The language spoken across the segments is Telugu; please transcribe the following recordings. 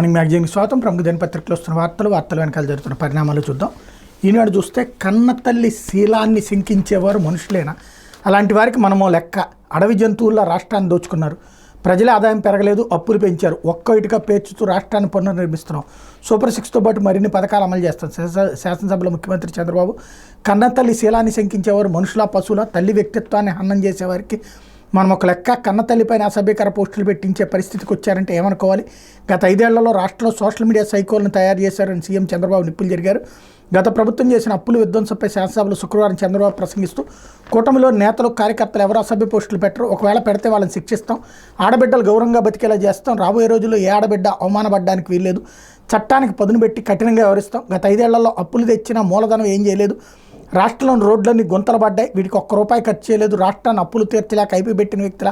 మార్నింగ్ మ్యాగజైన్కి స్వాగతం. ప్రముఖ దినపత్రికలు వస్తున్న వార్తలు వెనకాల జరుగుతున్న పరిణామాలు చూద్దాం. ఈనాడు చూస్తే కన్నతల్లి శీలాన్ని శంకించేవారు మనుషులేనా? అలాంటి వారికి మనమో లెక్క. అడవి జంతువుల్లో రాష్ట్రాన్ని దోచుకున్నారు, ప్రజల ఆదాయం పెరగలేదు, అప్పులు పెంచారు, ఒక్క ఇటుక పేర్చుతూ రాష్ట్రాన్ని పునర్నిర్మిస్తున్నాం, సూపర్ 6తో పాటు మరిన్ని పథకాలు అమలు చేస్తాం. శాసనసభలో ముఖ్యమంత్రి చంద్రబాబు కన్నతల్లి శీలాన్ని శంకించేవారు మనుషుల పశువుల, తల్లి వ్యక్తిత్వాన్ని హననం చేసేవారికి మనం ఒక లెక్క. కన్నతల్లిపైన అసభ్యకర పోస్టులు పెట్టించే పరిస్థితికి వచ్చారంటే ఏమనుకోవాలి? గత 5 ఏళ్లలో రాష్ట్రంలో సోషల్ మీడియా సైకోలను తయారు చేశారని సీఎం చంద్రబాబు నిప్పులు జరిగారు. గత ప్రభుత్వం చేసిన అప్పులు విధ్వంసంపై శాసనసభలో శుక్రవారం చంద్రబాబు ప్రసంగిస్తూ కూటమిలో నేతలు కార్యకర్తలు ఎవరు అసభ్య పోస్టులు పెట్టరు, ఒకవేళ పెడితే వాళ్ళని శిక్షిస్తాం, ఆడబిడ్డలు గౌరవంగా బతికేలా చేస్తాం, రాబోయే రోజుల్లో ఏ ఆడబిడ్డ అవమానపడడానికి వీల్లేదు, చట్టానికి పదును పెట్టి కఠినంగా వ్యవహరిస్తాం, గత 5 ఏళ్లలో అప్పులు తెచ్చిన మూలధనం ఏం చేయలేదు, రాష్ట్రంలోని రోడ్లన్నీ గుంతలు పడ్డాయి, వీటికి ₹1 ఖర్చు చేయలేదు, రాష్ట్రాన్ని అప్పులు తీర్చలేక ఐపీ పెట్టిన వ్యక్తుల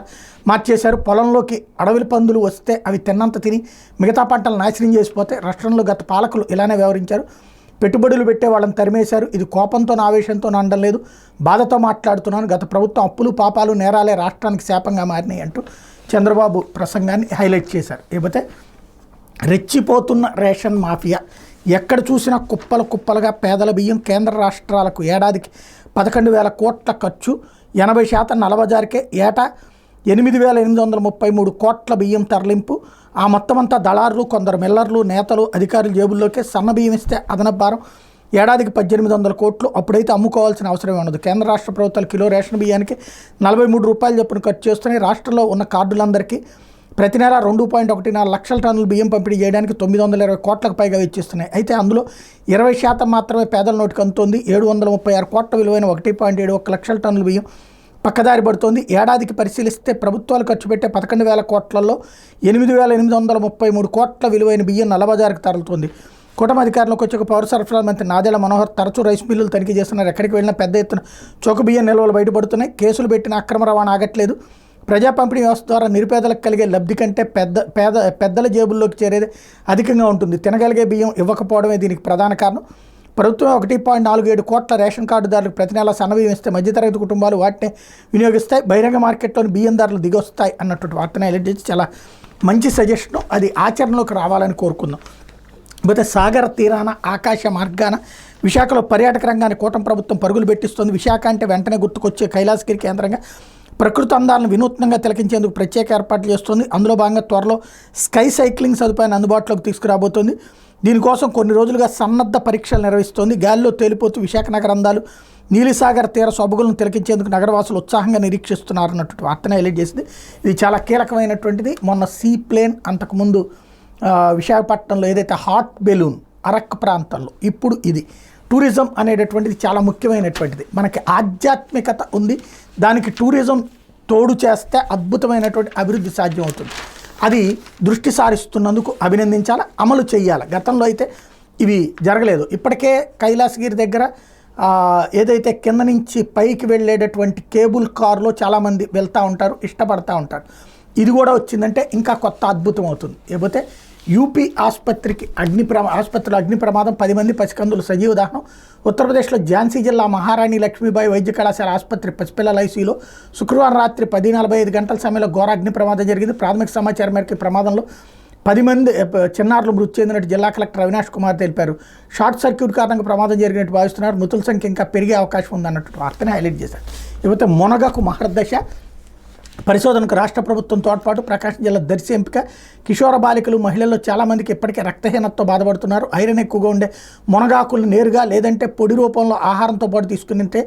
మార్చేశారు, పొలంలోకి అడవిల పందులు వస్తే అవి తిన్నంత తిని మిగతా పంటలు నాశనం చేసిపోతే రాష్ట్రంలో గత పాలకులు ఇలానే వ్యవహరించారు, పెట్టుబడులు పెట్టే వాళ్ళని తరిమేశారు, ఇది కోపంతో ఆవేశంతో అనడం లేదు, బాధతో మాట్లాడుతున్నాను, గత ప్రభుత్వం అప్పులు పాపాలు నేరాలే రాష్ట్రానికి శాపంగా మారినాయి అంటూ చంద్రబాబు ప్రసంగాన్ని హైలైట్ చేశారు. లేకపోతే రెచ్చిపోతున్న రేషన్ మాఫియా, ఎక్కడ చూసినా కుప్పలుగా పేదల బియ్యం, కేంద్ర రాష్ట్రాలకు ఏడాదికి 11,000 కోట్ల ఖర్చు, 80% నల్లబజారుకే, ఏటా 8,833 కోట్ల బియ్యం తరలింపు, ఆ మొత్తం అంతా దళారులు, కొందరు మిల్లర్లు, నేతలు, అధికారుల జేబుల్లోకే. సన్న బియ్యం ఇస్తే అదనపు భారం, ఏడాదికి 1,800 కోట్లు, అప్పుడైతే అమ్ముకోవాల్సిన అవసరమే ఉండదు. కేంద్ర రాష్ట్ర ప్రభుత్వాలు కిలో రేషన్ బియ్యానికి ₹43 చొప్పున ఖర్చు చేస్తున్నాయి. రాష్ట్రంలో ఉన్న కార్డులందరికీ ప్రతి నెల 2.14 లక్షల టన్నుల బియ్యం పంపిణీ చేయడానికి 920 కోట్లకు పైగా వెచ్చిస్తున్నాయి. అయితే అందులో 20% మాత్రమే పేదల నోటికి అందుతోంది. 736 కోట్ల విలువైన 1.71 లక్షల టన్నుల బియ్యం పక్కదారి పడుతోంది. ఏడాదికి పరిశీలిస్తే ప్రభుత్వాలు ఖర్చు పెట్టే 11,000 కోట్లలో 8,833 కోట్ల విలువైన బియ్యం నల్లబజారుకు తరలుతోంది. కూటమి అధికారంలోకి వచ్చే పౌర సరఫరాల మంత్రి నాదెళ్ల మనోహర్ తరచూ రైస్ మిల్లులు తనిఖీ చేస్తున్నారు. ఎక్కడికి వెళ్ళినా పెద్ద ఎత్తున చౌక బియ్యం నిల్వలు బయటపడుతున్నాయి. కేసులు పెట్టిన అక్రమ రవాణా ఆగట్లేదు. ప్రజా పంపిణీ వ్యవస్థ ద్వారా నిరుపేదలకు కలిగే లబ్ధి కంటే పెద్దల జేబుల్లోకి చేరేది అధికంగా ఉంటుంది. తినగలిగే బియ్యం ఇవ్వకపోవడమే దీనికి ప్రధాన కారణం. ప్రభుత్వం 1.47 కోట్ల రేషన్ కార్డుదారులకు ప్రతి నెల సన్నబియ్యం ఇస్తే మధ్యతరగతి కుటుంబాలు వాటిని వినియోగిస్తాయి. బహిరంగ మార్కెట్లోని బియ్యం ధరలు దిగొస్తాయి అన్నటువంటి వార్తను హైలైట్ చేసి చాలా మంచి సజెషన్. అది ఆచరణలోకి రావాలని కోరుకుందాం. పోతే సాగర తీరాన ఆకాశ మార్గాన విశాఖలో పర్యాటక రంగాన్ని కూటమి ప్రభుత్వం పరుగులు పెట్టిస్తుంది. విశాఖ అంటే వెంటనే గుర్తుకొచ్చే కైలాసగిరి కేంద్రంగా ప్రకృతి అందాలను వినూత్నంగా తిలకించేందుకు ప్రత్యేక ఏర్పాట్లు చేస్తుంది. అందులో భాగంగా త్వరలో స్కై సైక్లింగ్ సదుపాయాన్ని అందుబాటులోకి తీసుకురాబోతోంది. దీనికోసం కొన్ని రోజులుగా సన్నద్ధ పరీక్షలు నిర్వహిస్తోంది. గాలిలో తేలిపోతూ విశాఖ నగర అందాలు, నీలిసాగర్ తీర సొబగులను తిలకించేందుకు నగరవాసులు ఉత్సాహంగా నిరీక్షిస్తున్నారు అన్నటువంటి వార్తను హైలైట్ చేసింది. ఇది చాలా కీలకమైనటువంటిది. మొన్న సీ ప్లేన్, అంతకుముందు విశాఖపట్నంలో ఏదైతే హాట్ బెలూన్ అరక్ ప్రాంతంలో, ఇప్పుడు ఇది టూరిజం అనేటటువంటిది చాలా ముఖ్యమైనటువంటిది. మనకి ఆధ్యాత్మికత ఉంది, దానికి టూరిజం తోడు చేస్తే అద్భుతమైనటువంటి అభివృద్ధి సాధ్యం అవుతుంది. అది దృష్టి సారిస్తున్నందుకు అభినందించాలి, అమలు చేయాలి. గతంలో అయితే ఇవి జరగలేదు. ఇప్పటికే కైలాసగిరి దగ్గర ఏదైతే కింద నుంచి పైకి వెళ్ళేటటువంటి కేబుల్ కారులో చాలామంది వెళ్తూ ఉంటారు, ఇష్టపడతా ఉంటారు. ఇది కూడా వచ్చిందంటే ఇంకా కొత్త అద్భుతం అవుతుంది. లేకపోతే యూపీ ఆసుపత్రిలో అగ్ని ప్రమాదం, 10 మంది పసికందులు సజీవ దహనం. ఉత్తరప్రదేశ్లో ఝాన్సీ జిల్లా మహారాణి లక్ష్మీబాయి వైద్య కళాశాల ఆసుపత్రి పసిపిల్లల ఐసీయూలో శుక్రవారం రాత్రి 10:45 గంటల సమయంలో ఘోర అగ్ని ప్రమాదం జరిగింది. ప్రాథమిక సమాచారం మేరకు ప్రమాదంలో 10 మంది చిన్నారులు మృతి చెందినట్టు జిల్లా కలెక్టర్ అవినాష్ కుమార్ తెలిపారు. షార్ట్ సర్క్యూట్ కారణంగా ప్రమాదం జరిగినట్టు భావిస్తున్నారు. మృతుల సంఖ్య ఇంకా పెరిగే అవకాశం ఉందన్నట్టు వార్తని హైలైట్ చేశారు. ఇకపోతే మునగకు మహర్దశ పరిశోధనకు రాష్ట్ర ప్రభుత్వం తోడ్పాటు. ప్రకాశం జిల్లా దర్శి ఎంపిక. కిషోర బాలికలు, మహిళల్లో చాలామందికి ఇప్పటికే రక్తహీనతతో బాధపడుతున్నారు. ఐరన్ ఎక్కువగా ఉండే మునగాకులను నేరుగా లేదంటే పొడి రూపంలో ఆహారంతో పాటు తీసుకునింటే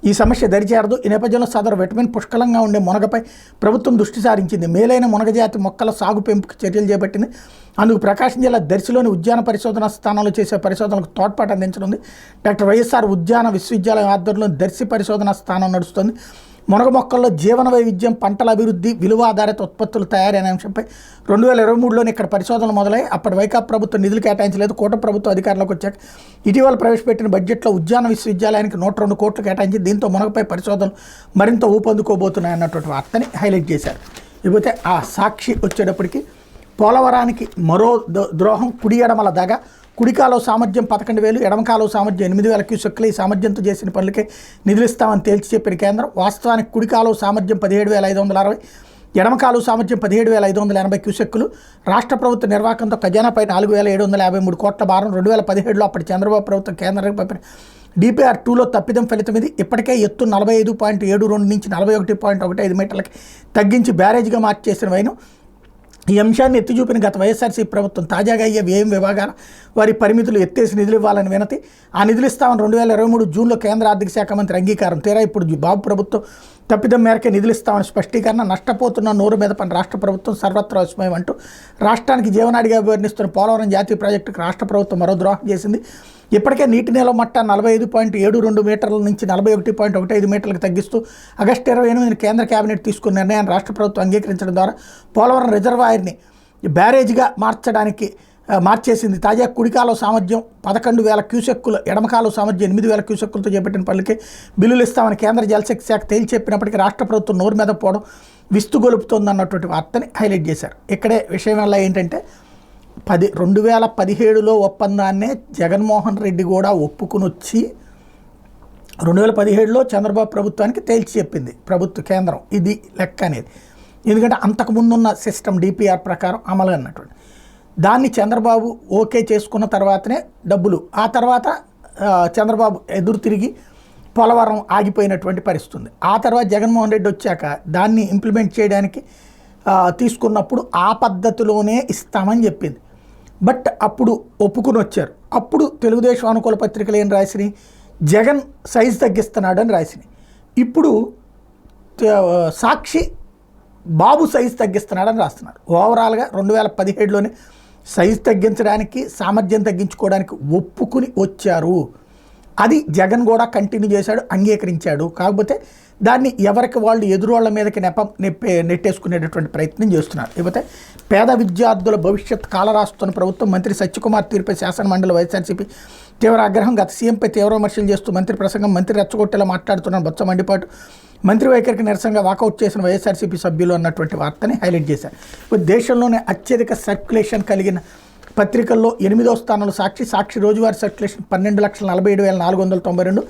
ఈ సమస్య దరిచేరదు. ఈ నేపథ్యంలో సదరు విటమిన్ పుష్కలంగా ఉండే మునగపై ప్రభుత్వం దృష్టి సారించింది. మేలైన మునగజాతి మొక్కల సాగు పెంపుకు చర్యలు చేపట్టింది. అందుకు ప్రకాశం జిల్లా దర్శిలోని ఉద్యాన పరిశోధన స్థానంలో చేసే పరిశోధనలకు తోడ్పాటు అందించనుంది. డాక్టర్ వైఎస్ఆర్ ఉద్యాన విశ్వవిద్యాలయం ఆధ్వర్యంలో దర్శి పరిశోధన స్థానం నడుస్తుంది. మునగ మొక్కల్లో జీవన వైవిధ్యం, పంటల అభివృద్ధి, విలువ ఆధారిత ఉత్పత్తులు తయారీ అనే అంశంపై 2023లోనే ఇక్కడ పరిశోధనలు మొదలై అప్పటి వైకాపా ప్రభుత్వం నిధులు కేటాయించలేదు. కూటమి ప్రభుత్వం అధికారంలోకి వచ్చాక ఇటీవల ప్రవేశపెట్టిన బడ్జెట్లో ఉద్యాన విశ్వవిద్యాలయానికి 102 కోట్లు కేటాయించి దీంతో మునగపై పరిశోధనలు మరింత ఊపందుకోబోతున్నాయి అన్నటువంటి వార్తని హైలైట్ చేశారు. ఇకపోతే ఆ సాక్షి వచ్చేటప్పటికి పోలవరానికి మరో ద్రోహం, కుడి ఎడమల దగ. కుడి కాలువ సామర్థ్యం 11,000, ఎడమ కాలువ సామర్థ్యం 8,000 క్యూసెక్లు. ఈ సామర్థ్యంతో చేసిన పనులకే నిధులు ఇస్తామని తేల్చి చెప్పిన కేంద్రం. వాస్తవానికి కుడి కాలువ సామర్థ్యం 17,560, ఎడమ కాలువ సామర్థ్యం 17,580 క్యూసెక్కులు. రాష్ట్ర ప్రభుత్వ నిర్వాహకంతో ఖజానాపై 4,753 కోట్ల భారం. 2017లో అప్పటి చంద్రబాబు ప్రభుత్వం కేంద్రానికి పంపిన DPR 2లో తప్పిదం ఫలితం ఇది. ఇప్పటికే ఎత్తు 45.72 నుంచి 41.15 మీటర్లకి తగ్గించి బ్యారేజ్గా మార్చేసిన వైను ఈ అంశాన్ని ఎత్తి చూపిన గత వైఎస్ఆర్సీ ప్రభుత్వం తాజాగా అయ్యే వ్యయం విభాగాల వారి పరిమితులు ఎత్తేసి నిధులు ఇవ్వాలని వినతి. ఆ నిధులు ఇస్తామని 2023 జూన్లో కేంద్ర ఆర్థిక శాఖ మంత్రి అంగీకారం. తీరా ఇప్పుడు బాబు ప్రభుత్వం తప్పిదం మేరకే నిధులు ఇస్తామని స్పష్టీకరణ. నష్టపోతున్న నోరు మీద పని రాష్ట్ర ప్రభుత్వం సర్వత్రా విస్మయం అంటూ రాష్ట్రానికి జీవనాడిగా అభివర్ణిస్తున్న పోలవరం జాతీయ ప్రాజెక్టుకు రాష్ట్ర ప్రభుత్వం మరో ద్రోహం చేసింది. ఇప్పటికే నీటి నిల్వ మట్టం 45.72 మీటర్ల నుంచి 41.15 మీటర్లకు తగ్గిస్తూ ఆగస్టు 28న కేంద్ర కేబినెట్ తీసుకున్న నిర్ణయాన్ని రాష్ట్ర ప్రభుత్వం అంగీకరించడం ద్వారా పోలవరం రిజర్వాయర్ని బ్యారేజ్గా మార్చేసింది. తాజా కుడికాలువ సామర్థ్యం 11,000 క్యూసెక్కులు, ఎడమకాలువ సామర్థ్యం 8,000 క్యూసెక్కులతో చేపట్టిన పనులకి బిల్లులు ఇస్తామని కేంద్ర జలశక్తి శాఖ తేల్చి చెప్పినప్పటికీ రాష్ట్ర ప్రభుత్వం నోరు మీద పోవడం విస్తుగొలుపుతోందన్నటువంటి వార్తని హైలైట్ చేశారు. ఇక్కడే విషయం వల్ల ఏంటంటే 2017లో ఒప్పందాన్నే జగన్మోహన్ రెడ్డి కూడా ఒప్పుకుని వచ్చి 2017లో చంద్రబాబు ప్రభుత్వానికి తేల్చి చెప్పింది కేంద్రం ఇది లెక్క అనేది. ఎందుకంటే అంతకుముందున్న సిస్టమ్ DPR ప్రకారం అమలు అన్నటువంటి దాన్ని చంద్రబాబు ఓకే చేసుకున్న తర్వాతనే డబ్బులు. ఆ తర్వాత చంద్రబాబు ఎదురు తిరిగి పోలవరం ఆగిపోయినటువంటి పరిస్థితి ఉంది. ఆ తర్వాత జగన్మోహన్ రెడ్డి వచ్చాక దాన్ని ఇంప్లిమెంట్ చేయడానికి తీసుకున్నప్పుడు ఆ పద్ధతిలోనే ఇస్తామని చెప్పింది. బట్ అప్పుడు ఒప్పుకుని వచ్చారు. అప్పుడు తెలుగుదేశం అనుకూల పత్రికలు ఏం రాసినాయి, జగన్ సైజు తగ్గిస్తున్నాడు అని రాసినాయి. ఇప్పుడు సాక్షి బాబు సైజు తగ్గిస్తున్నాడని రాస్తున్నారు. ఓవరాల్గా 2017లోనే సైజు తగ్గించడానికి సామర్థ్యం తగ్గించుకోవడానికి ఒప్పుకుని వచ్చారు. అది జగన్ కూడా కంటిన్యూ చేశాడు, అంగీకరించాడు. కాకపోతే దాన్ని ఎవరికి వాళ్ళు ఎదురోళ్ల మీదకి నెట్టేసుకునేటటువంటి ప్రయత్నం చేస్తున్నారు. లేకపోతే పేద విద్యార్థుల భవిష్యత్ కాలరాస్తున్న ప్రభుత్వం. మంత్రి సత్యకుమార్ తీరుపై శాసనమండలి వైఎస్ఆర్సీపీ తీవ్ర ఆగ్రహం. గత సీఎంపై తీవ్ర విమర్శలు చేస్తూ మంత్రి ప్రసంగం. మంత్రి రెచ్చగొట్టేలా మాట్లాడుతున్న బొత్స మండిపాటు. మంత్రి వైఖరికి నిరసనగా వాకౌట్ చేసిన వైఎస్ఆర్సీపీ సభ్యులు అన్నటువంటి వార్తని హైలైట్ చేశారు. దేశంలోనే అత్యధిక సర్క్యులేషన్ కలిగిన పత్రికల్లో 8వ స్థానంలో సాక్షి రోజువారీ circulation 12,47,492.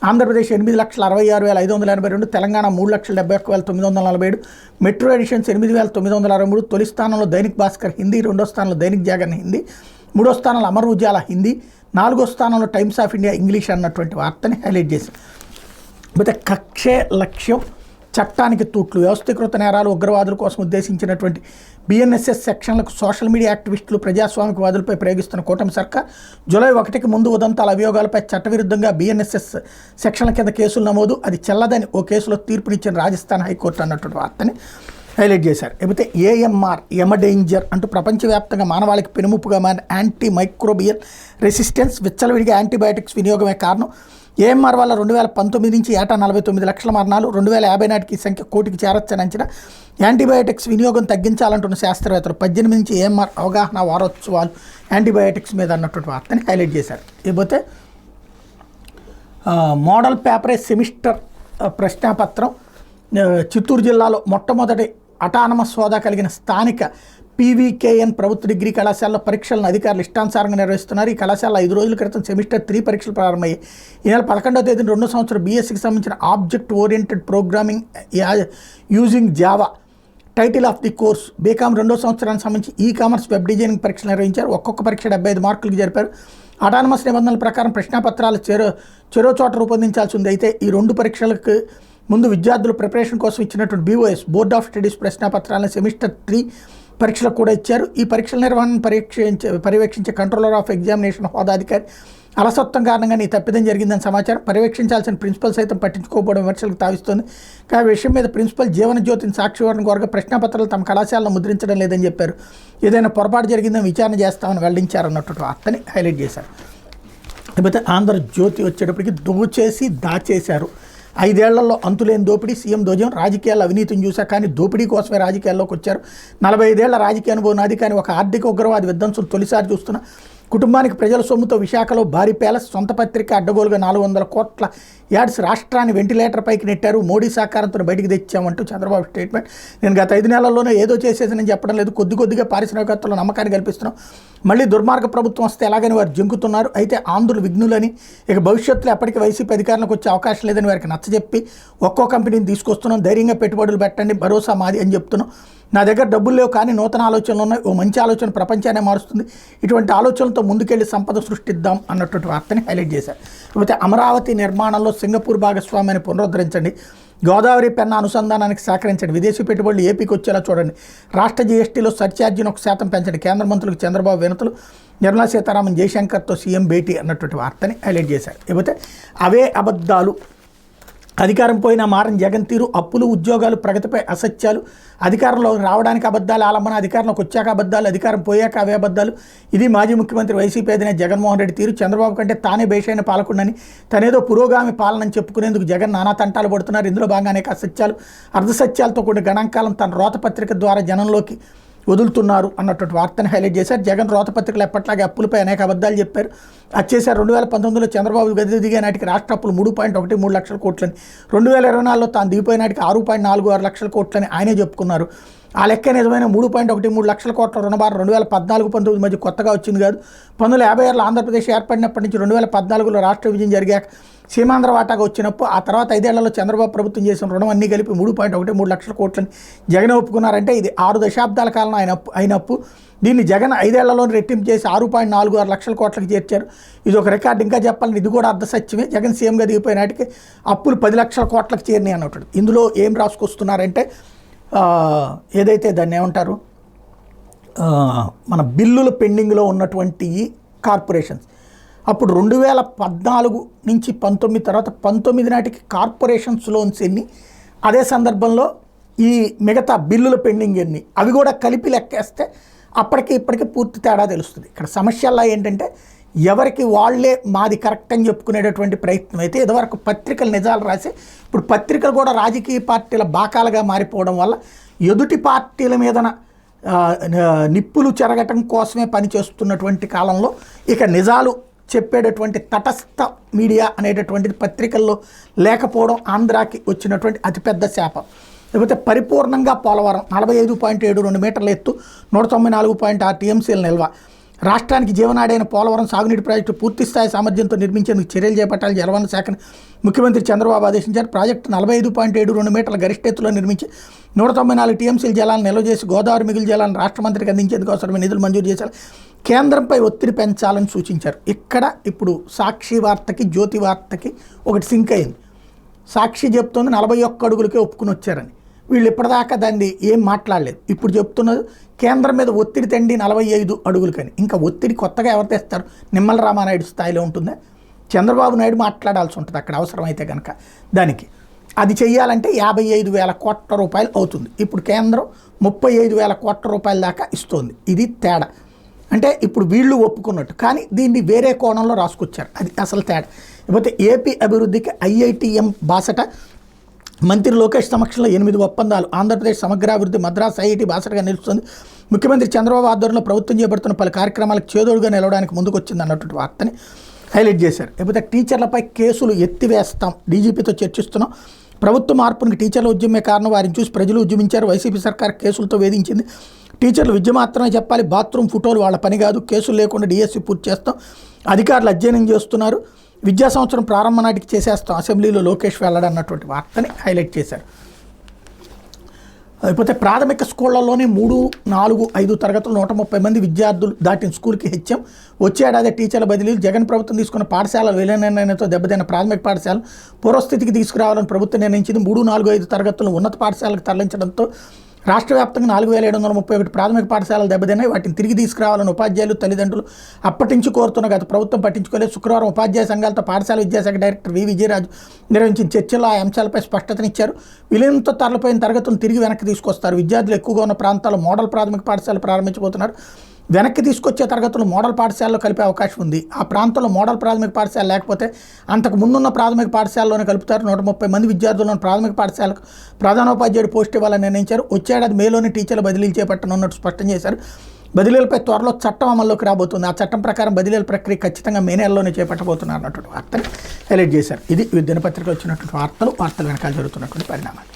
Andhra Pradesh 8,66,582. Telangana 3,71,947. Metro editions 8,963. తొలి స్థానంలో దైనిక్ భాస్కర్ హిందీ, 2వ స్థానంలో దైనిక్ జాగరణ హిందీ, 3వ స్థానంలో అమర్ ఉజాలా హిందీ, 4వ స్థానంలో టైమ్స్ ఆఫ్ ఇండియా ఇంగ్లీష్ అన్నటువంటి వార్తని హైలైట్ చేశారు. అయితే కక్షే లక్ష్యం చట్టానికి తూట్లు. వ్యవస్థీకృత నేరాలు, ఉగ్రవాదుల కోసం ఉద్దేశించినటువంటి BNSS సెక్షన్లకు సోషల్ మీడియా యాక్టివిస్టులు, ప్రజాస్వామికవాదులపై ప్రయోగిస్తున్న కూటమి సర్కార్. జూలై 1కి ముందు ఉదంతాల అభియోగాలపై చట్టవిరుద్ధంగా BNSS సెక్షన్ల కింద కేసులు నమోదు. అది చెల్లదని ఓ కేసులో తీర్పునిచ్చిన రాజస్థాన్ హైకోర్టు అన్నటువంటి వార్తని హైలైట్ చేశారు. లేకపోతే AMR ఎమడేంజర్ అంటూ ప్రపంచవ్యాప్తంగా మానవాళికి పెనుముప్పుగా మారిన యాంటీ మైక్రోబియల్ రెసిస్టెన్స్, విచ్చలవిడిగా యాంటీబయాటిక్స్ వినియోగమే కారణం. AMR వల్ల 2019 నుంచి ఏటా 49 లక్షల మరణాలు, 2050 నాటికి ఈ సంఖ్య కోటికి చేరొచ్చని అంచనా. యాంటీబయాటిక్స్ వినియోగం తగ్గించాలంటున్న శాస్త్రవేత్తలు. 18 నుంచి AMR అవగాహన వారోత్సవాలు యాంటీబయాటిక్స్ మీద అన్నటువంటి వార్తని హైలైట్ చేశారు. ఇకపోతే మోడల్ పేపరే సెమిస్టర్ ప్రశ్నాపత్రం. చిత్తూరు జిల్లాలో మొట్టమొదటి అటానమస్ హోదా కలిగిన స్థానిక PVKN ప్రభుత్వ డిగ్రీ కళాశాలలో పరీక్షలను అధికారులు ఇష్టానుసారంగా నిర్వహిస్తున్నారు. ఈ కళాశాల 5 రోజుల క్రితం సెమిస్టర్ 3 పరీక్షలు ప్రారంభమయ్యాయి. ఈ నెల 11వ తేదీన 2వ సంవత్సరం BScకి సంబంధించిన object oriented programming using Java title of the course. BCom 2వ సంవత్సరానికి సంబంధించి ఈకామర్స్ వెబ్ డిజైనింగ్ పరీక్షలు నిర్వహించారు. ఒక్కొక్క పరీక్ష 75 మార్కులకు జరిపారు. అటానమస్ నిబంధనల ప్రకారం ప్రశ్నాపత్రాలు చెరో చోట రూపొందించాల్సి ఉంది. అయితే ఈ 2 పరీక్షలకు ముందు విద్యార్థులు ప్రిపరేషన్ కోసం ఇచ్చినటువంటి BOS బోర్డ్ ఆఫ్ స్టడీస్ ప్రశ్నాపత్రాలను సెమిస్టర్ 3 పరీక్షలకు కూడా ఇచ్చారు. ఈ పరీక్షల నిర్వహణను పర్యవేక్షించే కంట్రోలర్ ఆఫ్ ఎగ్జామినేషన్ హోదా అధికారి అలసత్వం కారణంగా ఈ తప్పిదం జరిగిందని సమాచారం. పర్యవేక్షించాల్సిన ప్రిన్సిపల్ సైతం పట్టించుకోకపోవడం విమర్శలకు తావిస్తోంది. కానీ విషయం మీద ప్రిన్సిపల్ జీవనజ్యోతిని సాక్షివారం కోరగా ప్రశ్నాపత్రాలు తమ కళాశాలలో ముద్రించడం లేదని చెప్పారు. ఏదైనా పొరపాటు జరిగిందని విచారణ చేస్తామని వెల్లడించారన్నట్టు వార్తని హైలైట్ చేశారు. లేకపోతే ఆంధ్రజ్యోతి వచ్చేటప్పటికి దోచేసి దాచేశారు. 5 ఏళ్లలో అంతులేని దోపిడీ. సీఎం ధ్వజం. రాజకీయాల్లో అవినీతిని చూశా కానీ దోపిడీ కోసమే రాజకీయాల్లోకి వచ్చారు. 45 ఏళ్ల రాజకీయ అనుభవం నాది కానీ ఒక ఆర్థిక ఉగ్రవాది విధ్వంసులు తొలిసారి చూస్తున్న కుటుంబానికి ప్రజల సొమ్ముతో విశాఖలో భారీ ప్యాలెస్. సొంత పత్రిక అడ్డగోలుగా 400 కోట్ల యాడ్స్ రాష్ట్రాన్ని వెంటిలేటర్ పైకి నెట్టారు, మోడీ సహకారంతో బయటికి తెచ్చామంటూ చంద్రబాబు స్టేట్మెంట్. నేను గత 5 నెలల్లోనే ఏదో చేసేసి చెప్పడం లేదు, కొద్దిగా పారిశ్రామికవేత్తలు నమ్మకాన్ని కల్పిస్తున్నాం. మళ్ళీ దుర్మార్గ ప్రభుత్వం వస్తే ఎలాగని వారు జంకుతున్నారు. అయితే ఆంధ్రులు విఘ్నులని, ఇక భవిష్యత్తులో ఎప్పటికీ వైసీపీ అధికారంలోకి వచ్చే అవకాశం లేదని వారికి నచ్చజెప్పి ఒక్కో కంపెనీని తీసుకొస్తున్నాం, ధైర్యంగా పెట్టుబడులు పెట్టండి, భరోసా మాది అని చెప్తున్నాం. నా దగ్గర డబ్బులు లేవు కానీ నూతన ఆలోచనలు ఉన్నాయి, ఓ మంచి ఆలోచన ప్రపంచాన్ని మారుస్తుంది, ఇటువంటి ఆలోచనలతో ముందుకెళ్లి సంపద సృష్టిద్దాం అన్నటువంటి వార్తని హైలైట్ చేశారు. కాకపోతే అమరావతి నిర్మాణంలో సింగపూర్ భాగస్వామ్యాన్ని పునరుద్ధరించండి, గోదావరి పెన్నా అనుసంధానానికి సహకరించండి, విదేశీ పెట్టుబడులు ఏపీకి వచ్చేలా చూడండి, రాష్ట్ర జీఎస్టీలో సర్ఛార్జీని 1% పెంచండి, కేంద్ర మంత్రులకు చంద్రబాబు వినతులు, నిర్మలా సీతారామన్ జయశంకర్తో సీఎం భేటీ అన్నటువంటి వార్తని హైలైట్ చేశారు. కాకపోతే అవే అబద్ధాలు, అధికారం పోయినా మారని జగన్ తీరు, అప్పులు ఉద్యోగాలు ప్రగతిపై అసత్యాలు, అధికారంలో రావడానికి అబద్ధాలు ఆలంబన, అధికారంలోకి వచ్చాక అబద్ధాలు, అధికారం పోయాక అవే అబద్ధాలు, ఇది మాజీ ముఖ్యమంత్రి వైసీపీ అధినేత జగన్మోహన్ రెడ్డి తీరు. చంద్రబాబు కంటే తానే బేషైన పాలకుడని, తనేదో పురోగామి పాలనని చెప్పుకునేందుకు జగన్ నానా తంటాలు పడుతున్నారు. ఇందులో భాగంగా అనేక అసత్యాలు, అర్ధసత్యాలతో కూడిన గణాంకాలను తన రోతపత్రిక ద్వారా జనంలోకి వదులుతున్నారు అన్నటువంటి వార్తని హైలైట్ చేశారు. జగన్ రోతపత్రికలు ఎప్పట్లాగే అప్పులపై అనేక అబద్ధాలు చెప్పారు. అది చేశారు. 2019లో చంద్రబాబు గది దిగే నాటికి రాష్ట్ర అప్పులు 3.13 లక్షల కోట్లని, 2024లో తాను దిగిపోయే నాటికి 6.46 లక్షల కోట్లని ఆయనే చెప్పుకున్నారు. ఆ లెక్క నిజమైన 3.13 లక్షల కోట్ల రుణభారం 2014-19 మధ్య కొత్తగా వచ్చింది కాదు. 1956లో ఆంధ్రప్రదేశ్ ఏర్పడినప్పటి నుంచి 2014లో రాష్ట్ర విభజన జరిగాక సీమాంధ్ర వాటాగా వచ్చినప్పుడు, ఆ తర్వాత 5 ఏళ్లలో చంద్రబాబు ప్రభుత్వం చేసిన రుణం అన్నీ కలిపి 3.13 లక్షల కోట్లని జగన్ ఒప్పుకున్నారంటే ఇది 6 దశాబ్దాల కాలం అయినప్పు. దీన్ని జగన్ 5 ఏళ్లలో రెట్టింపు చేసి 6.46 లక్షల కోట్లకు చేర్చారు. ఇది ఒక రికార్డు. ఇంకా చెప్పాలని ఇది కూడా అర్ధసత్యమే. జగన్ సీఎంగా దిగిపోయిన నాటికి అప్పులు 10 లక్షల కోట్లకు చేరినాయి అన్నట్టు. ఇందులో ఏం రాసుకొస్తున్నారంటే ఏదైతే దాన్ని ఏమంటారు, మన బిల్లుల పెండింగ్లో ఉన్నటువంటి కార్పొరేషన్స్ అప్పుడు 2014 నుంచి 19 తర్వాత 19 నాటికి కార్పొరేషన్స్ లోన్స్ ఎన్ని, అదే సందర్భంలో ఈ మిగతా బిల్లుల పెండింగ్ ఎన్ని, అవి కూడా కలిపి లెక్కేస్తే అప్పటికి ఇప్పటికీ పూర్తి తేడా తెలుస్తుంది. ఇక్కడ సమస్యల్లో ఏంటంటే ఎవరికి వాళ్ళే మాది కరెక్ట్ అని చెప్పుకునేటటువంటి ప్రయత్నం అయితే, ఇదివరకు పత్రికలు నిజాలు రాసి ఇప్పుడు పత్రికలు కూడా రాజకీయ పార్టీల బాకాలుగా మారిపోవడం వల్ల ఎదుటి పార్టీల మీదన నిప్పులు చెరగటం కోసమే పనిచేస్తున్నటువంటి కాలంలో ఇక నిజాలు చెప్పేటటువంటి తటస్థ మీడియా అనేటటువంటిది పత్రికల్లో లేకపోవడం ఆంధ్రాకి వచ్చినటువంటి అతిపెద్ద శాపం. లేకపోతే పరిపూర్ణంగా పోలవరం 45.72 మీటర్ల ఎత్తు, 194.6 టీఎంసీల నిల్వ, రాష్ట్రానికి జీవనాడైన పోలవరం సాగునీటి ప్రాజెక్టు పూర్తిస్థాయి సామర్థ్యంతో నిర్మించేందుకు చర్యలు చేపట్టాలి జలవనరుల శాఖను ముఖ్యమంత్రి చంద్రబాబు ఆదేశించారు. ప్రాజెక్టు 45.72 మీటర్ల గరిష్ట ఎత్తులో నిర్మించి 194 టీఎంసీల జలాలను నిల్వ చేసి గోదావరి మిగులు జలాలను రాష్ట్ర మంత్రికి అందించేందుకు అవసరమైన నిధులు మంజూరు చేశారు. కేంద్రంపై ఒత్తిడి పెంచాలని సూచించారు. ఇక్కడ ఇప్పుడు సాక్షి వార్తకి జ్యోతి వార్తకి ఒకటి సింక్ అయింది. సాక్షి చెప్తుంది 41 అడుగులకే ఒప్పుకుని వచ్చారని, వీళ్ళు ఇప్పటిదాకా దాన్ని ఏం మాట్లాడలేదు. ఇప్పుడు చెప్తున్నది కేంద్రం మీద ఒత్తిడి తండి 45 అడుగులకని. ఇంకా ఒత్తిడి కొత్తగా ఎవరు తెస్తారు? నిమ్మల రామానాయుడు స్థాయిలో ఉంటుందా? చంద్రబాబు నాయుడు మాట్లాడాల్సి ఉంటుంది అక్కడ అవసరమైతే కనుక. దానికి అది చెయ్యాలంటే 55,000 కోట్ల రూపాయలు అవుతుంది. ఇప్పుడు కేంద్రం 35,000 కోట్ల రూపాయల దాకా ఇస్తోంది. ఇది తేడా. అంటే ఇప్పుడు వీళ్ళు ఒప్పుకున్నట్టు, కానీ దీన్ని వేరే కోణంలో రాసుకొచ్చారు. అది అసలు తేడా. లేకపోతే ఏపీ అభివృద్ధికి ఐఐటిఎం బాసట, మంత్రి లోకేష్ సమక్షంలో 8 ఒప్పందాలు, ఆంధ్రప్రదేశ్ సమగ్రాభివృద్ధి మద్రాస్ ఐఐటి బాసటగా నిలుస్తుంది. ముఖ్యమంత్రి చంద్రబాబు ఆధ్వర్యంలో ప్రభుత్వం చేపడుతున్న పలు కార్యక్రమాలకు చేదోడుగా నిలవడానికి ముందుకు వచ్చింది అన్నటువంటి వార్తని హైలైట్ చేశారు. లేకపోతే టీచర్లపై కేసులు ఎత్తివేస్తాం, డీజీపీతో చర్చిస్తున్నాం, ప్రభుత్వ మార్పునికి టీచర్ల ఉద్యమే కారణం, వారిని చూసి ప్రజలు ఉద్యమించారు, వైసీపీ సర్కార్ కేసులతో వేధించింది, టీచర్లు విద్య మాత్రమే చెప్పాలి, బాత్రూమ్ ఫోటోలు వాళ్ళ పని కాదు, కేసులు లేకుండా డిఎస్సీ పూర్తి చేస్తాం, అధికారులు అధ్యయనం చేస్తున్నారు, విద్యా సంవత్సరం ప్రారంభ నాటికి చేసేస్తాం, అసెంబ్లీలో లోకేష్ వెల్లడన్నటువంటి వార్తని హైలైట్ చేశారు. లేకపోతే ప్రాథమిక స్కూళ్లలోనే 3, 4, 5 తరగతులు 130 మంది విద్యార్థులు దాటిన స్కూల్కి హెచ్ఎం, వచ్చే ఏడాది టీచర్ల బదిలీలు, జగన్ ప్రభుత్వం తీసుకున్న పాఠశాలలు విలీనంతో దెబ్బతిన్న ప్రాథమిక పాఠశాలలు పూర్వస్థితికి తీసుకురావాలని ప్రభుత్వం నిర్ణయించింది. 3, 4, 5 తరగతులను ఉన్నత పాఠశాలకు తరలించడంతో రాష్ట్ర వ్యాప్తంగా 4,731 ప్రాథమిక పాఠశాలలు దెబ్బతిన్నాయి. వాటిని తిరిగి తీసుకురావాలని ఉపాధ్యాయులు, తల్లిదండ్రులు అప్పటి నుంచి కోరుతున్న గత ప్రభుత్వం పట్టించుకోలేదు. శుక్రవారం ఉపాధ్యాయ సంఘాలతో పాఠశాల విద్యాశాఖ డైరెక్టర్ వి విజయరాజు నిర్వహించిన చర్చల్లో ఆ అంశాలపై స్పష్టతనిచ్చారు. విలీనంతో తరలిపోయిన తరగతులను తిరిగి వెనక్కి తీసుకొస్తారు. విద్యార్థులు ఎక్కువగా ఉన్న ప్రాంతాల్లో మోడల్ ప్రాథమిక పాఠశాలలు ప్రారంభించబోతున్నారు. వెనక్కి తీసుకొచ్చే తరగతులు మోడల్ పాఠశాలలో కలిపే అవకాశం ఉంది. ఆ ప్రాంతంలో మోడల్ ప్రాథమిక పాఠశాల లేకపోతే అంతకు ముందున్న ప్రాథమిక పాఠశాలలోనే కలుపుతారు. 130 మంది విద్యార్థులను ప్రాథమిక పాఠశాలకు ప్రధానోపాధ్యాయుడు పోస్ట్ ఇవ్వాలని నిర్ణయించారు. వచ్చేడాది మేలోని టీచర్ల బదిలీలు చేపట్టనున్నట్టు స్పష్టం చేశారు. బదిలీలపై త్వరలో చట్టం అమల్లోకి రాబోతుంది. ఆ చట్టం ప్రకారం బదిలీల ప్రక్రియ ఖచ్చితంగా మే నెలలోనే చేపట్టబోతున్నారు అన్నటువంటి వార్తని హైలైట్ చేశారు. ఇది దినపత్రికలో వచ్చినటువంటి వార్తలు వెనకాల జరుగుతున్నటువంటి పరిణామాలు.